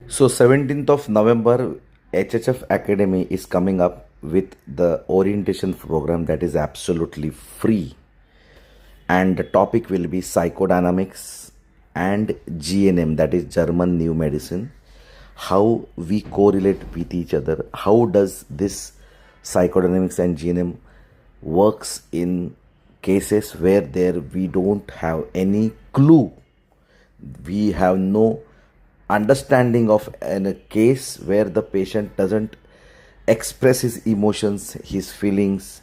So 17th of November, HHF Academy is coming up with the orientation program that is absolutely free, and the topic will be psychodynamics and GNM, that is German New Medicine. How we correlate with each other, how does this psychodynamics and GNM works in cases where there we don't have any clue, we have no understanding of in a case where the patient doesn't express his emotions, his feelings.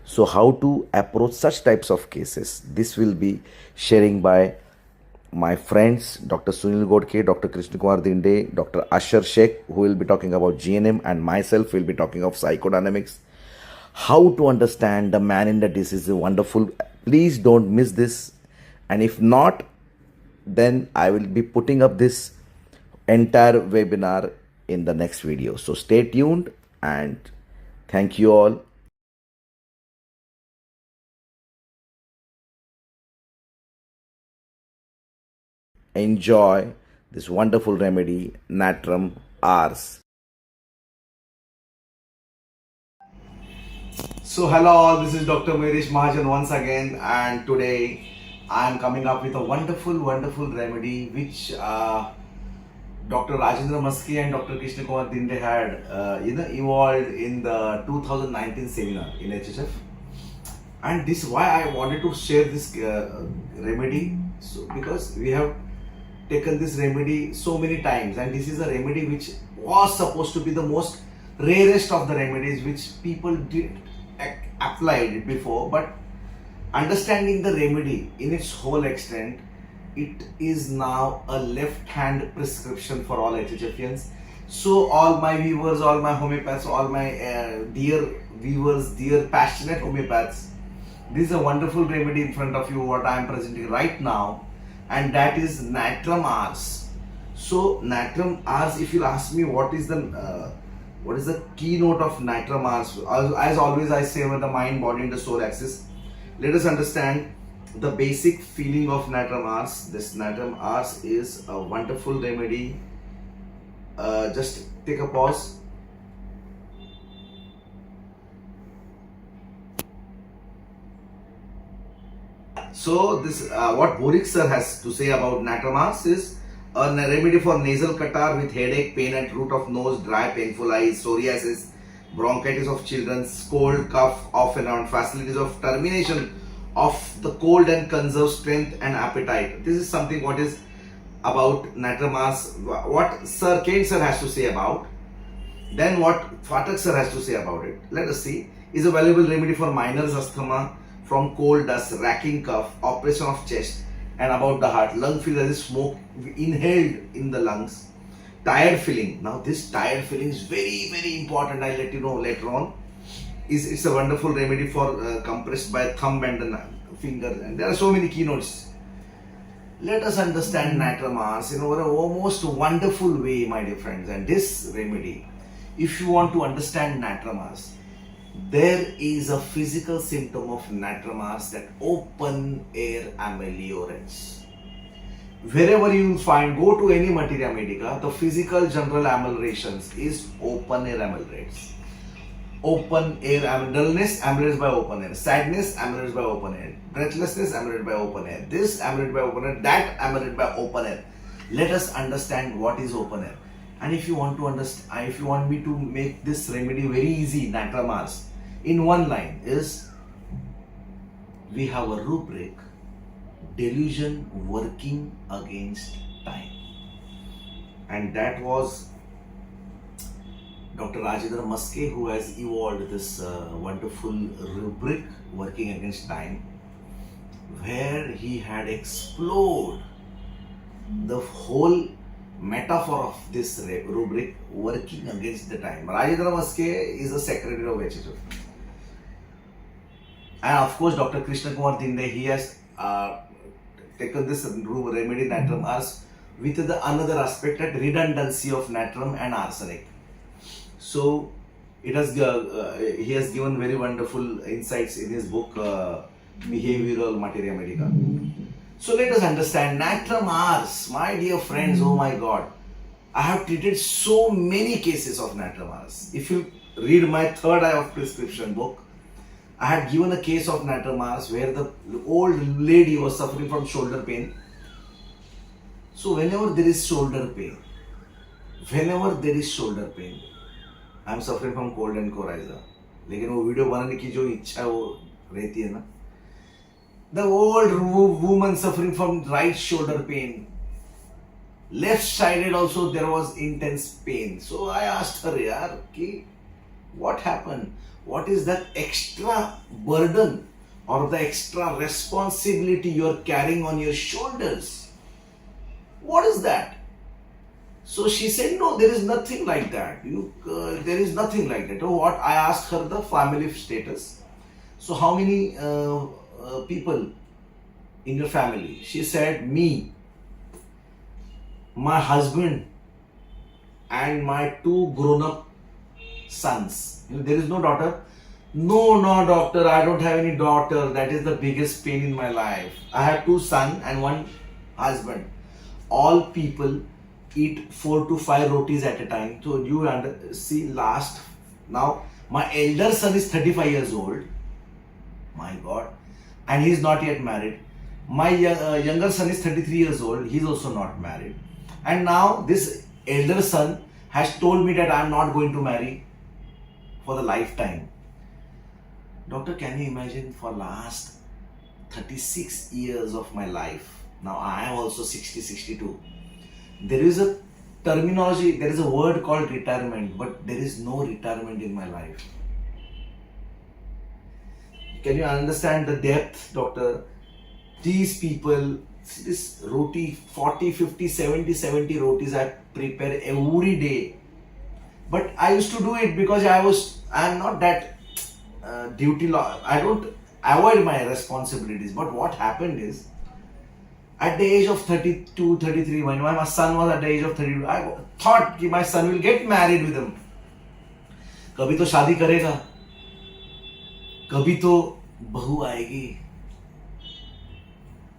So how to approach such types of cases, this will be sharing by my friends Dr. Sunil Godke, Dr. Krishna Kumar Dinde, Dr. Asher Sheikh, who will be talking about GNM, and myself will be talking of psychodynamics. How to understand the man in the disease is wonderful. Please don't miss this. And if not, then I will be putting up this entire webinar in the next video. So stay tuned and thank you all. Enjoy this wonderful remedy, Natrum Ars. So hello all, this is Dr. Mayuresh Mahajan once again, and today I am coming up with a wonderful remedy which Dr. Rajendra Maski and Dr. Krishna Kumar Dinde had evolved in the 2019 seminar in HHF. And this is why I wanted to share this remedy. So because we have taken this remedy so many times, and this is a remedy which was supposed to be the most rarest of the remedies which people did applied it before, but understanding the remedy in its whole extent, it is now a left-hand prescription for all HHFians. So all my viewers, all my homeopaths, all my dear viewers, dear passionate homeopaths, this is a wonderful remedy in front of you what I am presenting right now, and that is Natrum Ars. So Natrum Ars, if you ask me what is the keynote of Natrum Ars, as always I say, with the mind, body and the soul axis, let us understand the basic feeling of Natrum Ars. This Natrum Ars is a wonderful remedy. Just take a pause. So this what Boericke sir has to say about Natrum Ars is a remedy for nasal catarrh with headache, pain at root of nose, dry painful eyes, psoriasis, bronchitis of children, cold, cough off and on, facilities of termination of the cold and conserve strength and appetite. This is something what is about Natrum Ars, what Sir Kane sir has to say about. Then what Phatak sir has to say about it. Let us see. Is a valuable remedy for minors asthma from cold, dust, racking cough, operation of chest, and about the heart, lung filler is smoke inhaled in the lungs, tired feeling. Now this tired feeling is very important. I'll let you know later on. It's a wonderful remedy for compressed by thumb and the finger, and there are so many keynotes. Let us understand Natrum Ars in a almost wonderful way, my dear friends. And this remedy, if you want to understand Natrum Ars, there is a physical symptom of Natrum Ars, that open air ameliorates. Wherever you will find, go to any Materia Medica, the physical general ameliorations is open air ameliorates. Open air, dullness ameliorates by open air, sadness ameliorates by open air, breathlessness ameliorates by open air, this ameliorates by open air, that ameliorates by open air. Let us understand what is open air. And if you want to understand, if you want me to make this remedy very easy, Natrum Ars, in one line is, we have a rubric: delusion working against time. And that was Dr. Rajendra Maski who has evolved this wonderful rubric, working against time, where he had explored the whole metaphor of this rubric, working against the time. Rajendra Maski is the secretary of HHF. And of course, Dr. Krishna Kumar Dinde, he has taken this remedy Natrum Ars with the another aspect, that redundancy of natrum and arsenic. So it has he has given very wonderful insights in his book Behavioral Materia Medica. So let us understand Natrum Ars, my dear friends. Oh my God, I have treated so many cases of Natrum Ars. If you read my third eye of prescription book, I had given a case of Natrum Ars where the old lady was suffering from shoulder pain. So whenever there is shoulder pain, I am suffering from cold and coryza. लेकिन वो video बनाने की जो इच्छा है वो रहती है ना. The old woman suffering from right shoulder pain. Left sided also there was intense pain. So I asked her, yaar, ki, what happened? What is that extra burden or the extra responsibility you are carrying on your shoulders? What is that? So she said, no, there is nothing like that. There is nothing like that. Oh, what? I asked her the family status. So how many people in your family? She said, me, my husband, and my 2 grown-up sons. There is no daughter. No, doctor, I don't have any daughter. That is the biggest pain in my life. I have 2 sons and 1 husband. All people eat 4 to 5 rotis at a time. So you see now my elder son is 35 years old. My God. And he is not yet married. My younger son is 33 years old. He is also not married. And now this elder son has told me that I am not going to marry for the lifetime. Doctor, can you imagine, for last 36 years of my life, now I am also 62. There is a terminology, there is a word called retirement, but there is no retirement in my life. Can you understand the depth, doctor? These people, this roti, 40, 50, 70 rotis I prepare every day. But I used to do it because I am not that duty law. I don't avoid my responsibilities. But what happened is, at the age of 32, 33, when my son was at the age of 32, I thought that my son will get married with him. कभी तो शादी करेगा, कभी तो बहू आएगी,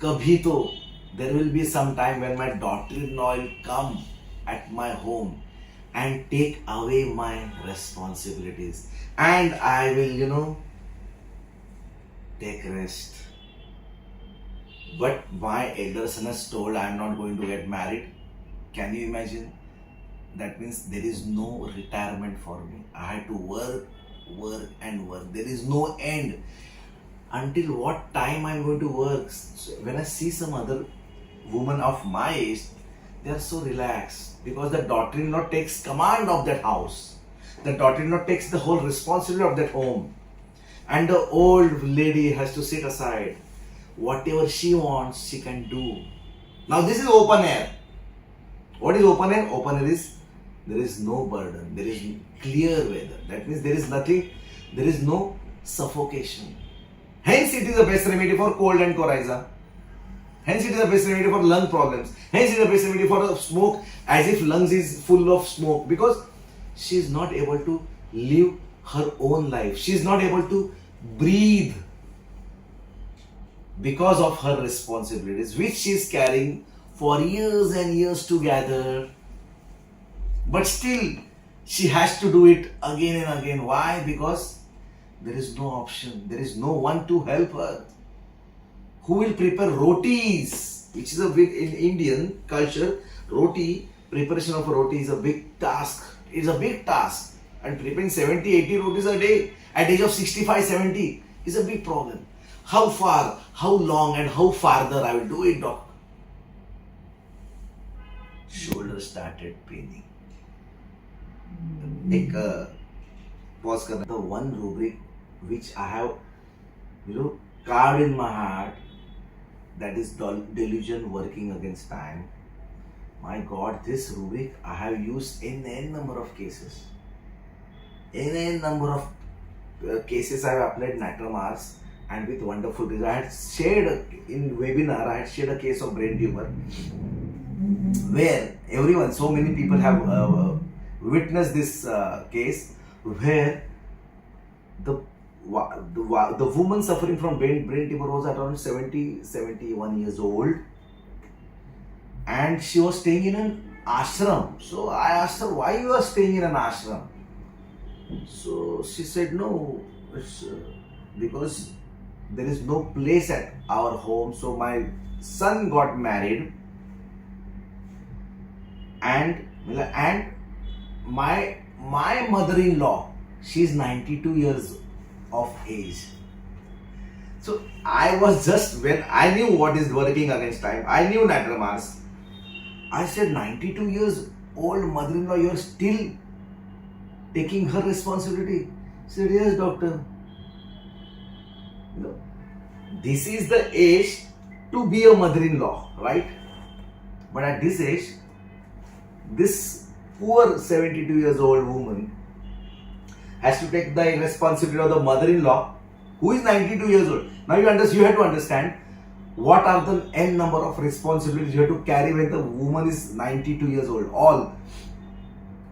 कभी तो there will be some time when my daughter-in-law will come at my home and take away my responsibilities, and I will, take rest. But my elder son has told I am not going to get married. Can you imagine? That means there is no retirement for me. I had to work. There is no end. Until what time I am going to work? So when I see some other woman of my age, they are so relaxed because the daughter-in-law takes command of that house. The daughter-in-law takes the whole responsibility of that home. And the old lady has to sit aside. Whatever she wants, she can do. Now this is open air. What is open air? Open air is, there is no burden. There is clear weather. That means there is nothing, there is no suffocation. Hence it is the best remedy for cold and coryza. Hence it is the best remedy for lung problems. Hence it is the best remedy for smoke, as if lungs is full of smoke. Because she is not able to live her own life. She is not able to breathe because of her responsibilities, which she is carrying for years and years together. But still, she has to do it again and again. Why? Because there is no option. There is no one to help her. Who will prepare rotis? Which is a big, in Indian culture, preparation of a roti is a big task. It's a big task. And preparing 70, 80 rotis a day at age of 65, 70 is a big problem. How far, how long, and how farther I will do it, doc? Shoulder started paining. Pause करना. The one rubric which I have, carved in my heart, that is delusion working against time. My God, this rubric I have used in a number of cases. In a number of cases I have applied Natrum Ars, and with wonderful results. I had shared in webinar, I had shared a case of brain tumor where everyone, so many people have witnessed this case where the woman suffering from brain tumor was around 71 years old, and she was staying in a ashram. So I asked her, why you are staying in an ashram? So she said, no, it's because there is no place at our home. So my son got married, and my mother-in-law, she's 92 years of age. So I was just, when I knew what is working against time, I knew Natrum Ars. I said, 92 years old mother-in-law, you are still taking her responsibility. She said, yes, doctor. No. This is the age to be a mother-in-law, right? But at this age, this poor 72 years old woman has to take the responsibility of the mother-in-law who is 92 years old. Now you have to understand what are the n number of responsibilities you have to carry when the woman is 92 years old. All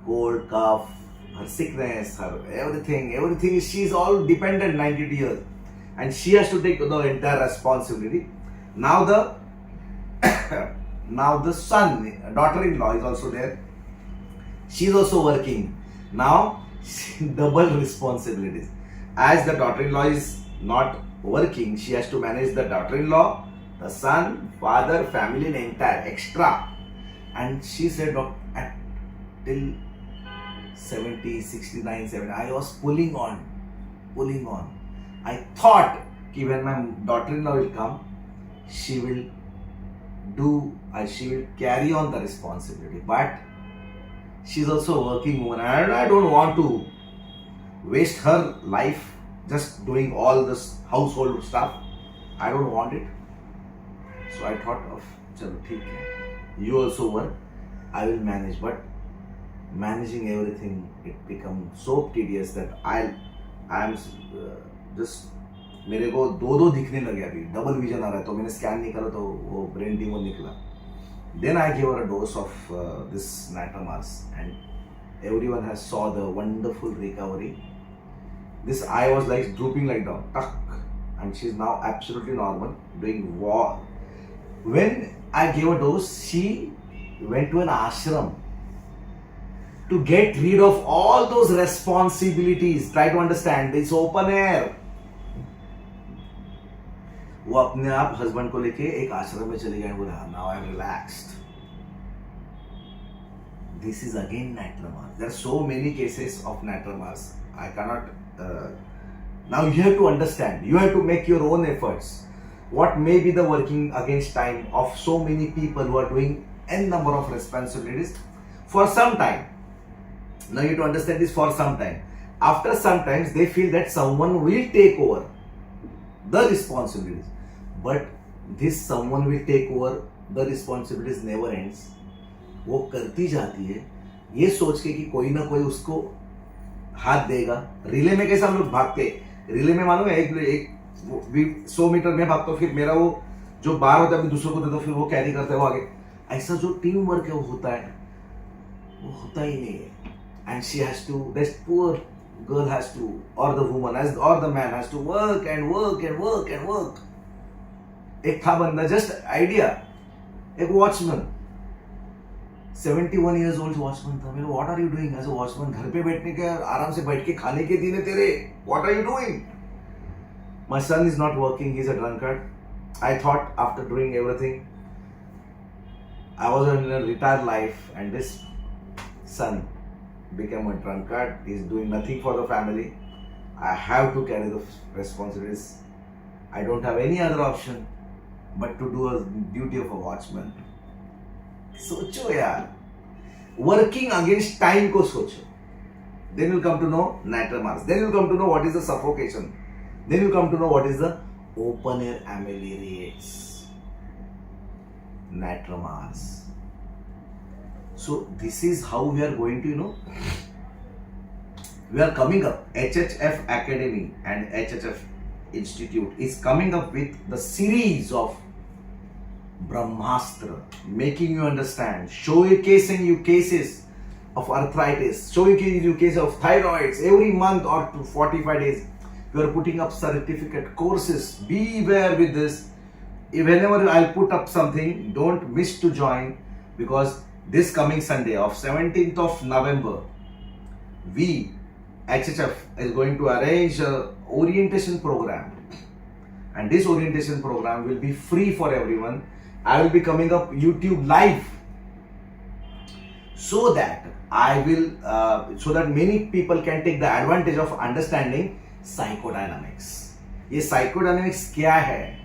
cold, cough, her sickness, her everything, she is all dependent 92 years. And she has to take the entire responsibility. Now the son, daughter-in-law is also there. She is also working. Now, double responsibilities. As the daughter-in-law is not working, she has to manage the daughter-in-law, the son, father, family, and entire extra. And she said, till 70, 69, 70, I was pulling on. I thought that when my daughter-in-law will come, she will carry on the responsibility. But she's also a working woman, and I don't want to waste her life just doing all this household stuff. I don't want it. So I thought of, chalo, theek hai. You also work, I will manage. But managing everything, it becomes so tedious that I am just, मेरे को दो दिखने लगे अभी, double vision आ रहा है. तो मैंने स्कैन नहीं करा तो वो ब्रेन ट्यूमर निकला. Then I gave her a dose of this Natrum Ars, and everyone has saw the wonderful recovery. This eye was like drooping like down, tuck, and she's now absolutely normal, doing war. When I gave a dose, she went to an ashram to get rid of all those responsibilities. Try to understand, it's open air. वो अपने आप husband को लेके एक आश्रम में चली गई, बोला now I am relaxed. This is again Natrum Ars. There are so many cases of Natrum Ars. I cannot. Now you have to understand. You have to make your own efforts. What may be the working against time of so many people who are doing n number of responsibilities for some time. Now you have to understand this for some time. After some times they feel that someone will take over the responsibilities. But this someone will take over the responsibilities never ends. वो करती जाती है ये सोच के कि कोई ना कोई उसको हाथ देगा. रिले में कैसे हम लोग भागते, रिले में मालूम है एक 100 मीटर में भागता, फिर मेरा वो जो बार होता है दूसरों को दे दो, फिर वो कैरी करते हो आगे. ऐसा जो टीम वर्क है वो होता ही नहीं है. And she has to, that poor girl has to, or the woman has, or the man has to work and work and work and work. एक था बंदा, just idea, एक वॉचमैन, 71 years old वॉचमैन था. मेरे what are you doing as a watchman? घर पे बैठने के, आराम से बैठ के खाने के दिन है तेरे. What are you doing? My son is not working, he's a drunkard. I thought after doing everything, I was in a retired life, and this son became a drunkard. He's doing nothing for the family. I have to carry the responsibilities. I don't have any other option but to do a duty of a watchman. सोचो यार, working against time को सोचो. Then you'll come to know Natrum Ars. Then you'll come to know what is the suffocation. Then you'll come to know what is the open air ameliorates. Natrum Ars. So this is how we are going to, we are coming up. HHF Academy and HHF Institute is coming up with the series of Brahmastra, making you understand, showcasing you cases of arthritis, showcasing you cases of thyroids every month or 45 days. We are putting up certificate courses. Beware with this. Whenever I'll put up something, don't miss to join, because this coming Sunday of 17th of November, we, HHF, is going to arrange a orientation program. And this orientation program will be free for everyone. I will be coming up YouTube live so that so that many people can take the advantage of understanding psychodynamics. ये psychodynamics क्या है?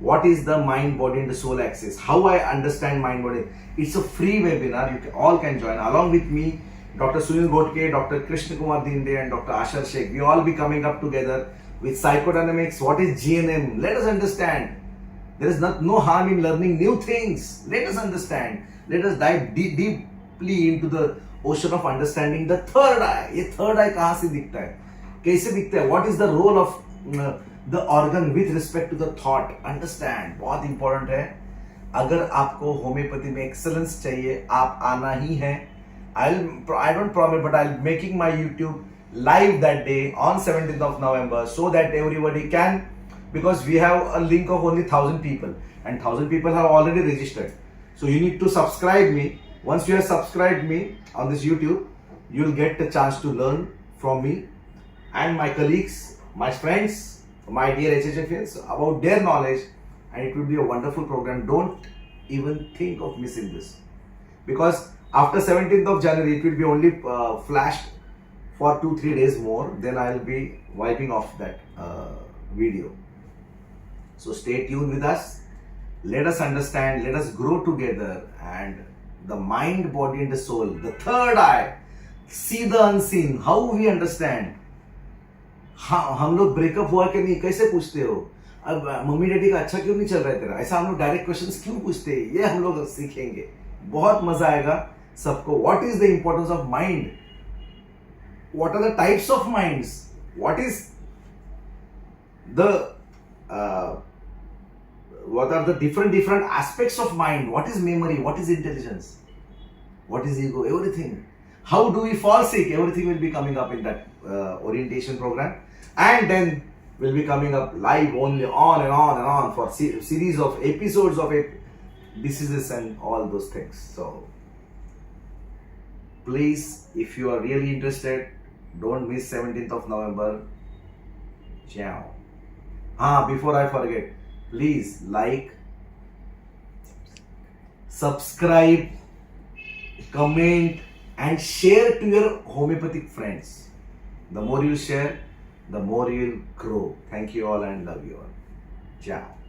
What is the mind, body and the soul axis? How I understand mind, body? It's a free webinar. You all can join along with me. Dr. Sunil Gotke, Dr. Krishna Kumar Dinde and Dr. Ashar Sheikh. We all be coming up together with psychodynamics. What is GNM? Let us understand. There is no harm in learning new things. Let us understand. Let us dive deeply into the ocean of understanding the third eye. ये third eye कहाँ से दिखता है? कैसे दिखता है? What is the role of the organ with respect to the thought? Understand. बहुत important है. अगर आपको होम्योपैथी में एक्सेलेंस चाहिए, आप आना ही है. I don't promise, but I'll making my YouTube live that day on 17th of November so that everybody can, because we have a link of only 1,000 people and 1,000 people have already registered. So you need to subscribe me. Once you have subscribed me on this YouTube, you'll get the chance to learn from me and my colleagues, my friends, my dear HHFians about their knowledge, and it will be a wonderful program. Don't even think of missing this, because after 17th of January it will be only flashed for 2-3 days more. Then I'll be wiping off that video. So stay tuned with us. Let us understand, let us grow together, and the mind, body and the soul, the third eye, see the unseen. How we understand? हाँ, हम लोग breakup हुआ कि नहीं कैसे पूछते हो? अब मम्मी डैडी का अच्छा क्यों नहीं चल रहा है तेरा? ऐसा हम लोग डायरेक्ट क्वेश्चंस क्यों पूछते हैं? ये हम लोग सीखेंगे. बहुत मजा आएगा सबको. What is the importance of mind? What are the types of minds? What is the what are the different aspects of mind? What is memory? What is intelligence? What is ego? Everything. How do we fall sick? Everything will be coming up in that orientation program, and then will be coming up live only on and on and on for series of episodes of diseases and all those things. So please, if you are really interested, don't miss 17th of November. Ciao. Before I forget, please like, subscribe, comment and share to your homeopathic friends. The more you share, the more you will grow. Thank you all and love you all. Ciao.